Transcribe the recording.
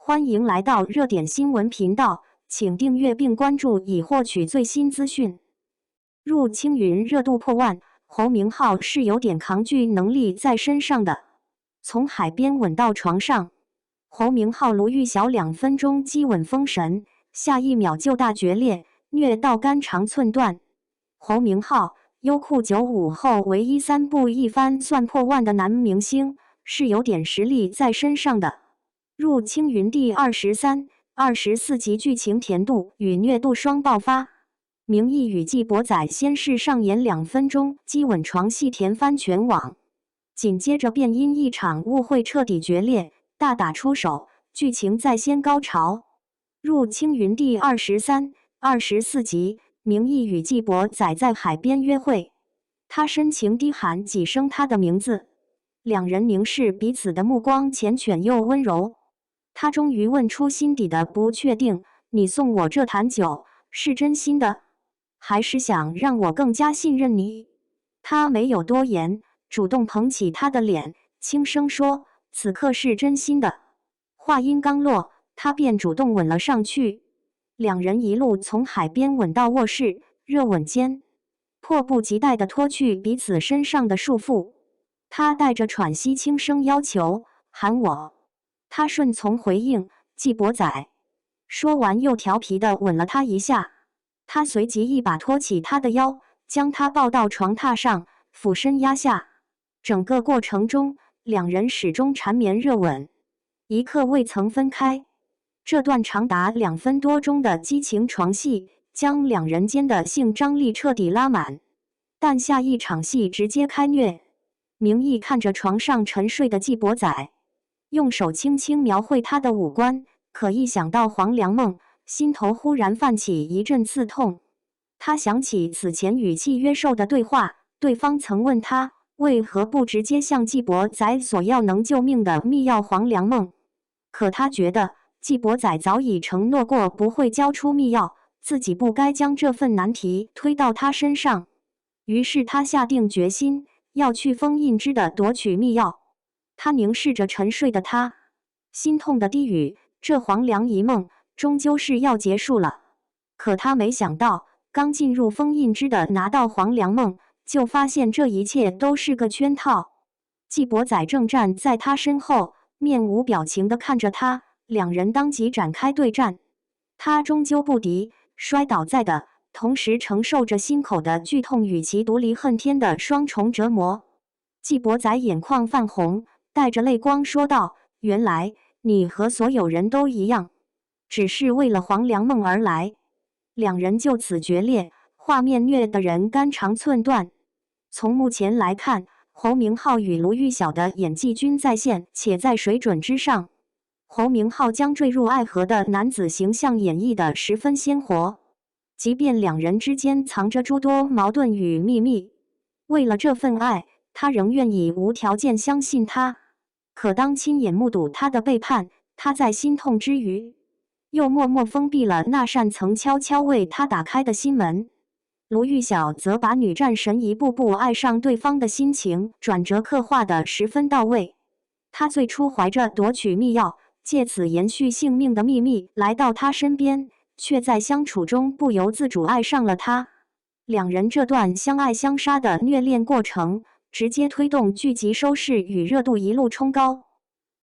欢迎来到热点新闻频道，请订阅并关注以获取最新资讯。入青云热度破万，侯明昊是有点抗拒能力在身上的。从海边吻到床上，侯明昊卢玉晓2分钟激吻封神，下一秒就大决裂，虐到肝肠寸断。侯明昊，优酷95后唯一3部一番算破万的男明星，是有点实力在身上的。入青云第23、24集剧情甜度与虐度双爆发，明义与季博仔先是上演2分钟激吻床戏甜翻全网，紧接着便因一场误会彻底决裂，大打出手，剧情再掀高潮。入青云第23、24集，明义与季博仔在海边约会，他深情低喊几声他的名字，两人凝视彼此的目光缱绻又温柔。他终于问出心底的不确定：你送我这坛酒，是真心的，还是想让我更加信任你？他没有多言，主动捧起他的脸，轻声说：此刻是真心的。话音刚落，他便主动吻了上去。两人一路从海边吻到卧室，热吻间，迫不及待地脱去彼此身上的束缚。他带着喘息轻声要求：喊我。他顺从回应：季博仔。说完又调皮地吻了他一下。他随即一把托起他的腰，将他抱到床榻上，俯身压下。整个过程中，两人始终缠绵热吻，一刻未曾分开。这段长达2分多钟的激情床戏，将两人间的性张力彻底拉满。但下一场戏直接开虐。明义看着床上沉睡的季博仔，用手轻轻描绘他的五官，可一想到黄粱梦，心头忽然泛起一阵刺痛。他想起此前与契约兽的对话，对方曾问他为何不直接向季博仔索要能救命的密钥黄粱梦，可他觉得季博仔早已承诺过不会交出密钥，自己不该将这份难题推到他身上。于是他下定决心要去封印之的夺取密钥。他凝视着沉睡的他，心痛的低语：这黄粱一梦终究是要结束了。可他没想到，刚进入封印之的拿到黄粱梦，就发现这一切都是个圈套。季博仔正站在他身后，面无表情地看着他，两人当即展开对战。他终究不敌，摔倒在的同时承受着心口的剧痛与其独离恨天的双重折磨。季博仔眼眶泛红，带着泪光说道：原来你和所有人都一样，只是为了黄粱梦而来。两人就此决裂，画面虐得人肝肠寸断。从目前来看，侯明昊与卢玉晓的演技均在线且在水准之上。侯明昊将坠入爱河的男子形象演绎得十分鲜活，即便两人之间藏着诸多矛盾与秘密，为了这份爱，他仍愿意无条件相信他。可当亲眼目睹他的背叛，他在心痛之余，又默默封闭了那扇曾悄悄为他打开的心门。卢玉晓则把女战神一步步爱上对方的心情转折刻画得十分到位。他最初怀着夺取密钥，借此延续性命的秘密来到他身边，却在相处中不由自主爱上了他。两人这段相爱相杀的虐恋过程，直接推动剧集收视与热度一路冲高。